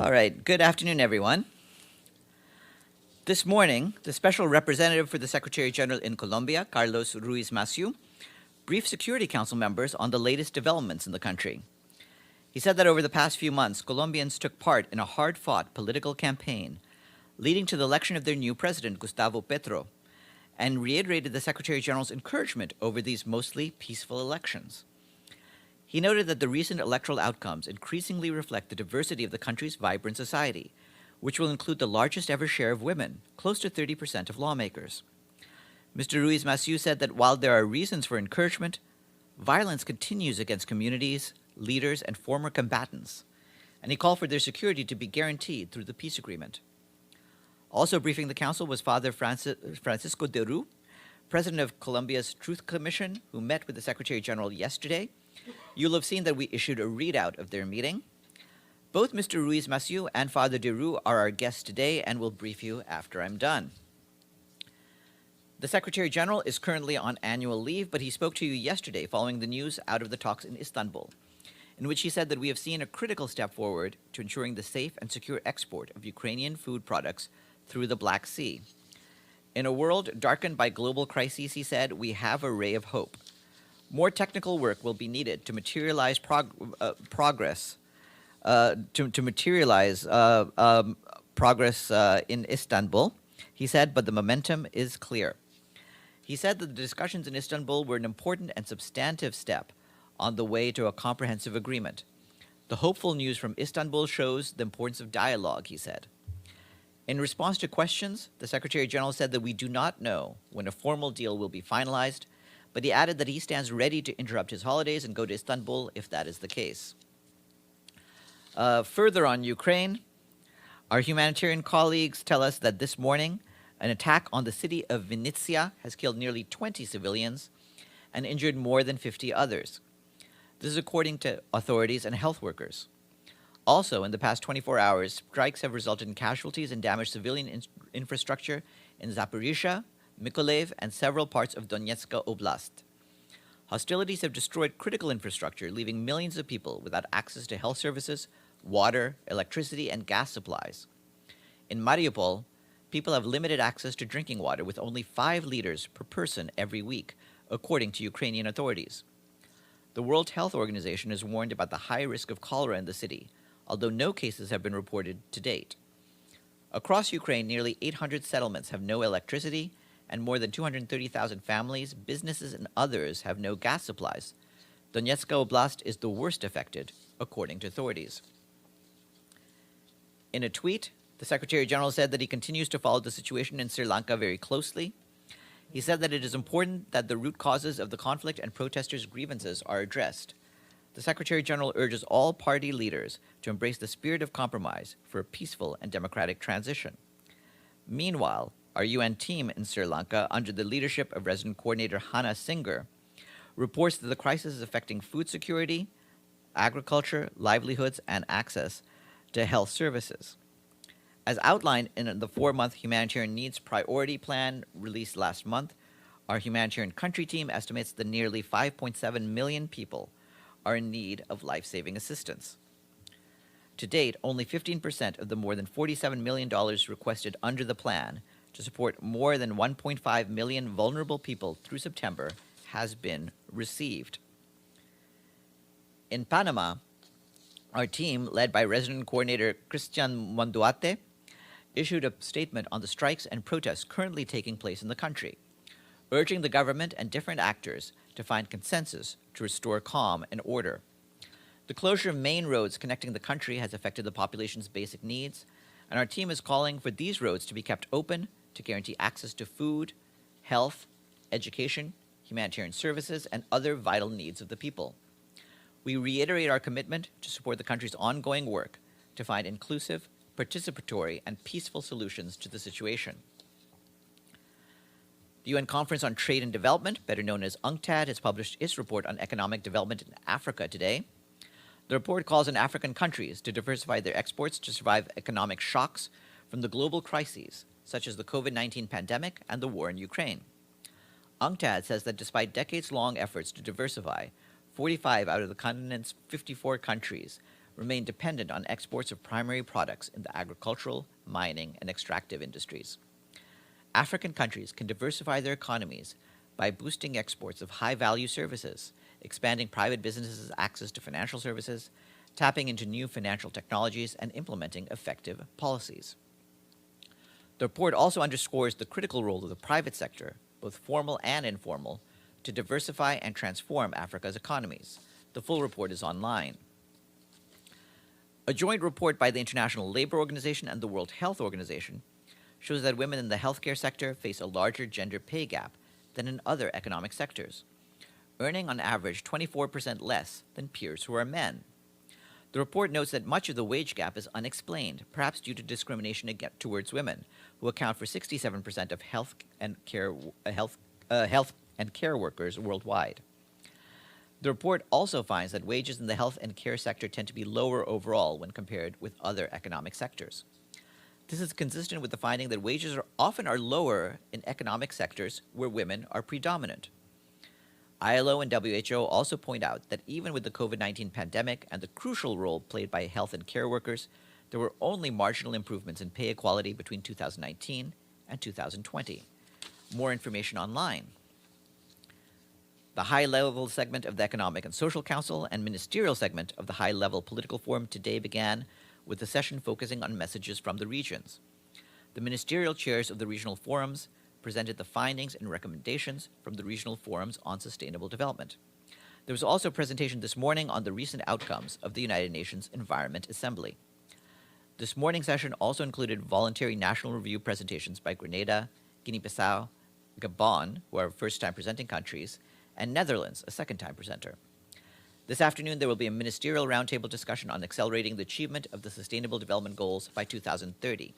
All right, good afternoon, everyone. This morning, the special representative for the Secretary General in Colombia, Carlos Ruiz Massieu, briefed Security Council members on the latest developments in the country. He said that over the past few months, Colombians took part in a hard-fought political campaign leading to the election of their new president, Gustavo Petro, and reiterated the Secretary General's encouragement over these mostly peaceful elections. He noted that the recent electoral outcomes increasingly reflect the diversity of the country's vibrant society, which will include the largest ever share of women, close to 30% of lawmakers. Mr. Ruiz Massieu said that while there are reasons for encouragement, violence continues against communities, leaders, and former combatants, and he called for their security to be guaranteed through the peace agreement. Also briefing the council was Father Francisco de Rou, president of Colombia's Truth Commission, who met with the Secretary General yesterday. You'll have seen that we issued a readout of their meeting. Both Mr. Ruiz Massieu and Father de Rou are our guests today and will brief you after I'm done. The Secretary General is currently on annual leave, but he spoke to you yesterday following the news out of the talks in Istanbul, in which he said that we have seen a critical step forward to ensuring the safe and secure export of Ukrainian food products through the Black Sea. In a world darkened by global crises, he said, we have a ray of hope. More technical work will be needed to materialize progress in Istanbul, he said, but the momentum is clear. He said that the discussions in Istanbul were an important and substantive step on the way to a comprehensive agreement. The hopeful news from Istanbul shows the importance of dialogue, he said. In response to questions, the Secretary General said that we do not know when a formal deal will be finalized, but he added that he stands ready to interrupt his holidays and go to Istanbul if that is the case. Further on Ukraine, our humanitarian colleagues tell us that this morning, an attack on the city of Vinnytsia has killed nearly 20 civilians and injured more than 50 others. This is according to authorities and health workers. Also, in the past 24 hours, strikes have resulted in casualties and damaged civilian infrastructure in Zaporizhia, Mykolaiv, and several parts of Donetsk Oblast. Hostilities have destroyed critical infrastructure, leaving millions of people without access to health services, water, electricity, and gas supplies. In Mariupol, people have limited access to drinking water with only 5 liters per person every week, according to Ukrainian authorities. The World Health Organization has warned about the high risk of cholera in the city, although no cases have been reported to date. Across Ukraine, nearly 800 settlements have no electricity, and more than 230,000 families, businesses, and others have no gas supplies. Donetsk Oblast is the worst affected, according to authorities. In a tweet, the Secretary General said that he continues to follow the situation in Sri Lanka very closely. He said that it is important that the root causes of the conflict and protesters' grievances are addressed. The Secretary General urges all party leaders to embrace the spirit of compromise for a peaceful and democratic transition. Meanwhile, our UN team in Sri Lanka, under the leadership of Resident Coordinator Hannah Singer, reports that the crisis is affecting food security, agriculture, livelihoods, and access to health services. As outlined in the 4-month Humanitarian Needs Priority Plan released last month, our humanitarian country team estimates that nearly 5.7 million people are in need of life-saving assistance. To date, only 15% of the more than $47 million requested under the plan to support more than 1.5 million vulnerable people through September has been received. In Panama, our team, led by Resident Coordinator Christian Monduate, issued a statement on the strikes and protests currently taking place in the country, urging the government and different actors to find consensus to restore calm and order. The closure of main roads connecting the country has affected the population's basic needs, and our team is calling for these roads to be kept open to guarantee access to food, health, education, humanitarian services, and other vital needs of the people. We reiterate our commitment to support the country's ongoing work to find inclusive, participatory, and peaceful solutions to the situation. The UN Conference on Trade and Development, better known as UNCTAD, has published its report on economic development in Africa today. The report calls on African countries to diversify their exports to survive economic shocks from the global crises, such as the COVID-19 pandemic and the war in Ukraine. UNCTAD says that despite decades-long efforts to diversify, 45 out of the continent's 54 countries remain dependent on exports of primary products in the agricultural, mining, and extractive industries. African countries can diversify their economies by boosting exports of high-value services, expanding private businesses' access to financial services, tapping into new financial technologies, and implementing effective policies. The report also underscores the critical role of the private sector, both formal and informal, to diversify and transform Africa's economies. The full report is online. A joint report by the International Labour Organization and the World Health Organization shows that women in the healthcare sector face a larger gender pay gap than in other economic sectors, earning on average 24% less than peers who are men. The report notes that much of the wage gap is unexplained, perhaps due to discrimination towards women, who account for 67% of health and care workers worldwide. The report also finds that wages in the health and care sector tend to be lower overall when compared with other economic sectors. This is consistent with the finding that wages often are lower in economic sectors where women are predominant. ILO and WHO also point out that even with the COVID-19 pandemic and the crucial role played by health and care workers, there were only marginal improvements in pay equality between 2019 and 2020. More information online. The high-level segment of the Economic and Social Council and ministerial segment of the high-level political forum today began with a session focusing on messages from the regions. The ministerial chairs of the regional forums presented the findings and recommendations from the regional forums on sustainable development. There was also a presentation this morning on the recent outcomes of the United Nations Environment Assembly. This morning's session also included voluntary national review presentations by Grenada, Guinea-Bissau, Gabon, who are first-time presenting countries, and Netherlands, a second-time presenter. This afternoon, there will be a ministerial roundtable discussion on accelerating the achievement of the Sustainable Development Goals by 2030.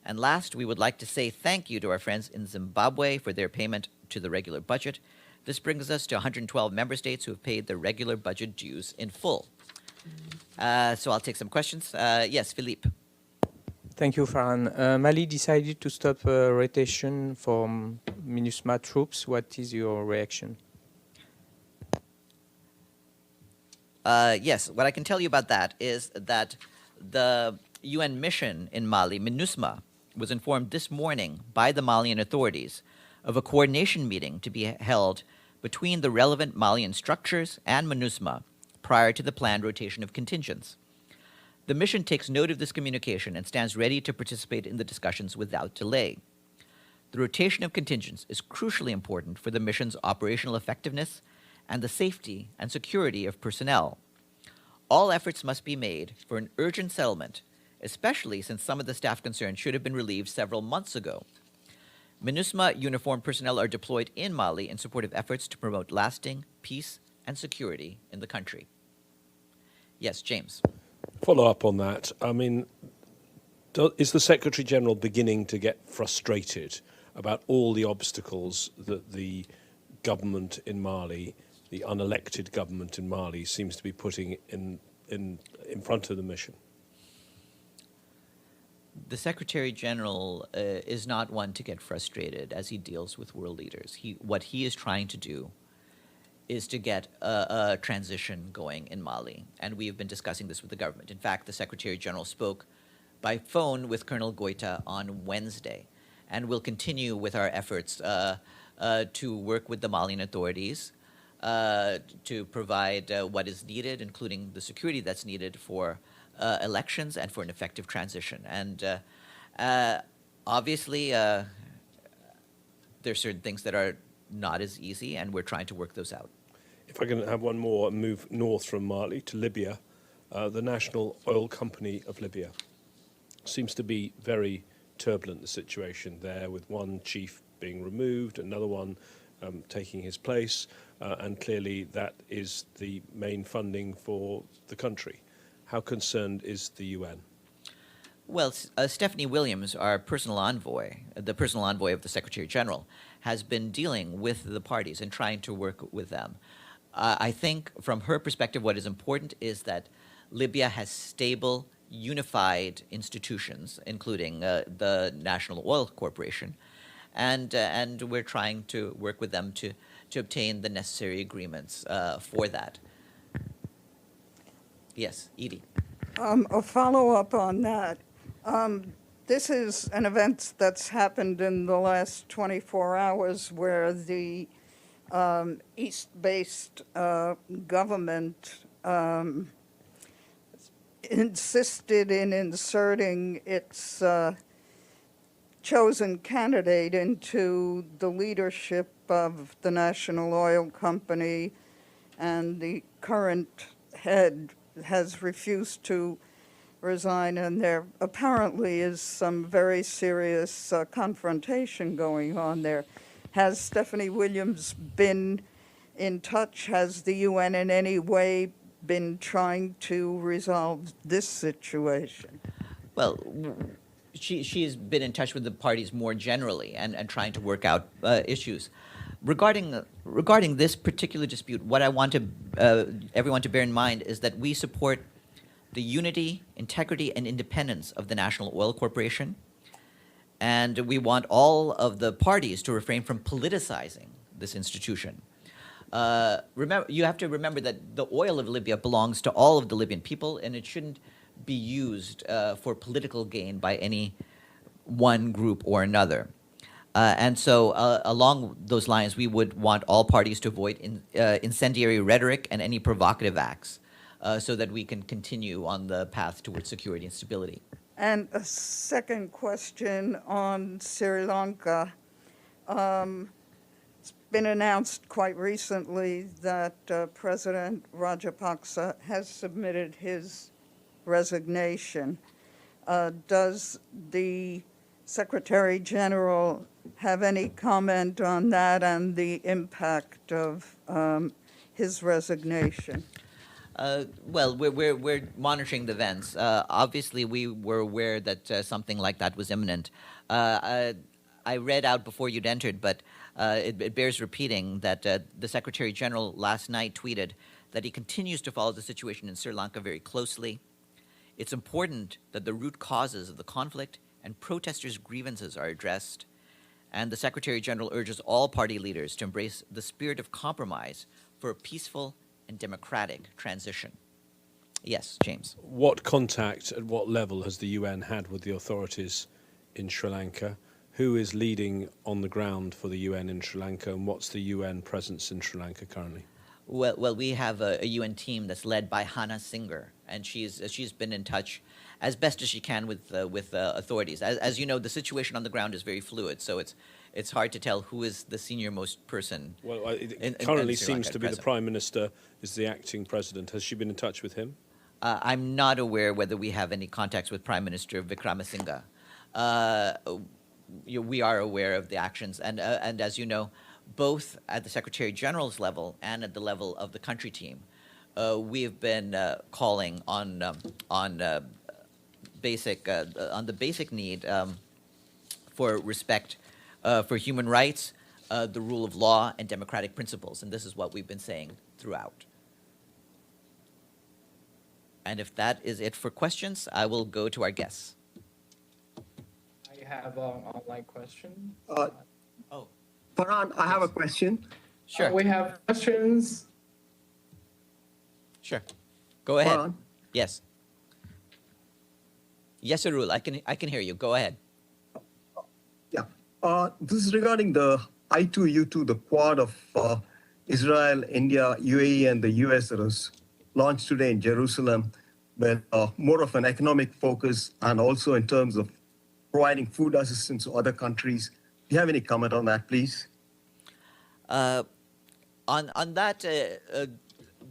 And last, we would like to say thank you to our friends in Zimbabwe for their payment to the regular budget. This brings us to 112 member states who have paid their regular budget dues in full. So I'll take some questions. Yes, Philippe. Thank you, Farhan. Mali decided to stop rotation from MINUSMA troops. What is your reaction? Yes, what I can tell you about that is that the UN mission in Mali, MINUSMA, was informed this morning by the Malian authorities of a coordination meeting to be held between the relevant Malian structures and MINUSMA prior to the planned rotation of contingents. The mission takes note of this communication and stands ready to participate in the discussions without delay. The rotation of contingents is crucially important for the mission's operational effectiveness and the safety and security of personnel. All efforts must be made for an urgent settlement, especially since some of the staff concerned should have been relieved several months ago. MINUSMA uniformed personnel are deployed in Mali in support of efforts to promote lasting peace and security in the country. Yes, James. Follow up on that. I mean, is the Secretary General beginning to get frustrated about all the obstacles that the government in Mali, the unelected government in Mali, seems to be putting in front of the mission? The Secretary General is not one to get frustrated as he deals with world leaders. What he is trying to do is to get a transition going in Mali, and we have been discussing this with the government. In fact, the Secretary General spoke by phone with Colonel Goita on Wednesday, and we'll continue with our efforts to work with the Malian authorities to provide what is needed, including the security that's needed for elections and for an effective transition. And obviously, there are certain things that are not as easy, and we're trying to work those out. If I can have one more and move north from Mali to Libya, the National Oil Company of Libya seems to be very turbulent, the situation there, with one chief being removed, another one taking his place, and clearly that is the main funding for the country. How concerned is the UN? Well, Stephanie Williams, our personal envoy, the personal envoy of the Secretary General, has been dealing with the parties and trying to work with them. I think from her perspective, what is important is that Libya has stable, unified institutions, including the National Oil Corporation, and we're trying to work with them to obtain the necessary agreements for that. Yes, Edie. A follow-up on that. This is an event that's happened in the last 24 hours where the East-based government insisted in inserting its chosen candidate into the leadership of the national oil company, and the current head has refused to resign, and there apparently is some very serious confrontation going on there. Has Stephanie Williams been in touch? Has the UN in any way been trying to resolve this situation? Well, she's been in touch with the parties more generally and trying to work out issues. Regarding this particular dispute, what I want everyone to bear in mind is that we support the unity, integrity, and independence of the National Oil Corporation, and we want all of the parties to refrain from politicizing this institution. You have to remember that the oil of Libya belongs to all of the Libyan people, and it shouldn't be used for political gain by any one group or another. And so along those lines, we would want all parties to avoid incendiary rhetoric and any provocative acts so that we can continue on the path towards security and stability. And a second question on Sri Lanka. It's been announced quite recently that President Rajapaksa has submitted his resignation. Does the Secretary General have any comment on that and the impact of his resignation? Well, we're monitoring the events. Obviously, we were aware that something like that was imminent. I read out before you'd entered, but it bears repeating that the Secretary General last night tweeted that he continues to follow the situation in Sri Lanka very closely. It's important that the root causes of the conflict and protesters' grievances are addressed, and the Secretary General urges all party leaders to embrace the spirit of compromise for a peaceful and democratic transition. Yes, James. What contact at what level has the UN had with the authorities in Sri Lanka? Who is leading on the ground for the UN in Sri Lanka, and what's the UN presence in Sri Lanka currently? Well, we have a UN team that's led by Hannah Singer, and she's been in touch as best as she can with authorities. As you know, the situation on the ground is very fluid, so it's hard to tell who is the senior-most person. Well, it currently seems to be the Prime Minister is the acting president. Has she been in touch with him? I'm not aware whether we have any contacts with Prime Minister Vikramasinghe. We are aware of the actions, and as you know, both at the Secretary General's level and at the level of the country team, we have been calling on the basic need for respect for human rights, the rule of law, and democratic principles, and this is what we've been saying throughout. And if that is it for questions, I will go to our guests. I have an online question. Oh, Farhan, I have a question. sure, We have questions. sure. Go ahead. Farhan, Yes. Yes, Arul, I can hear you. Go ahead. yeah. This is regarding the I2U2, the quad of Israel, India, UAE, and the US that was launched today in Jerusalem, with more of an economic focus and also in terms of providing food assistance to other countries. Do you have any comment on that, please? On that,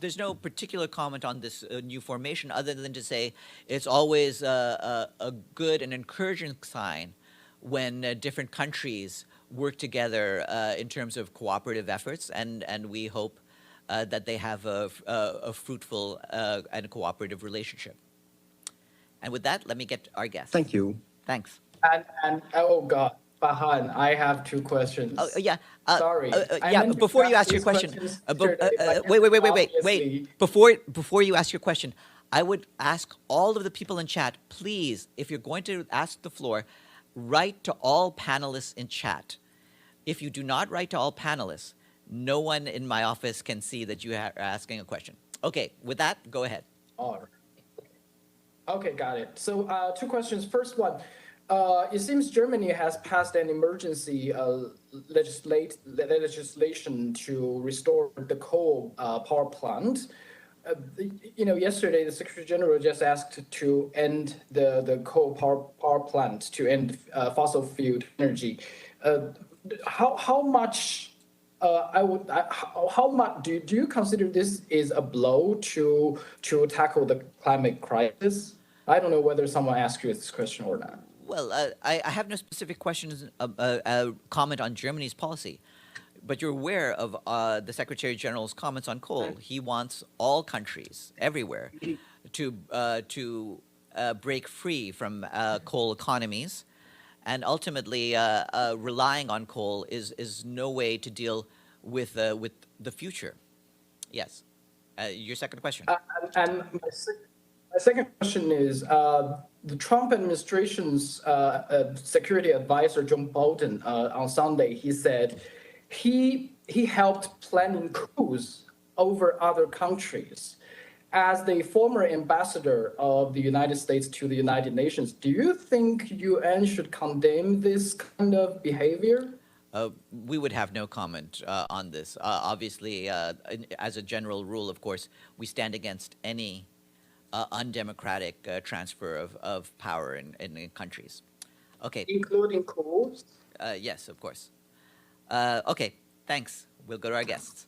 there's no particular comment on this new formation other than to say it's always a good and encouraging sign when different countries work together in terms of cooperative efforts, and we hope that they have a fruitful and cooperative relationship. And with that, let me get our guest. Thank you. Thanks. And oh God, Farhan, I have two questions. Oh, yeah. Sorry. I Yeah, meant to before you ask ask your these question, questions wait. yesterday, but obviously- Before you ask your question, I would ask all of the people in chat, please, if you're going to ask the floor, write to all panelists in chat. If you do not write to all panelists, no one in my office can see that you are asking a question. Okay, with that, go ahead. are. Okay, got it. So two questions. First one, it seems Germany has passed an emergency legislation to restore the coal power plant. Yesterday the Secretary General just asked to end the coal power plant, to end fossil fuel energy. How much? How much do you consider this is a blow to tackle the climate crisis? I don't know whether someone asked you this question or not. Well, I have no specific questions, comment on Germany's policy, but you're aware of the Secretary General's comments on coal. He wants all countries everywhere to break free from coal economies, and ultimately relying on coal is no way to deal with the future. Yes. Your second question. And my second question is, the Trump administration's security advisor, John Bolton, on Sunday, he said he helped planning coups over other countries. As the former ambassador of the United States to the United Nations, do you think UN should condemn this kind of behavior? We would have no comment on this. Obviously, as a general rule, of course, we stand against any undemocratic transfer of power in countries. Okay. Including coups? Yes, of course. Okay, thanks. We'll go to our guests.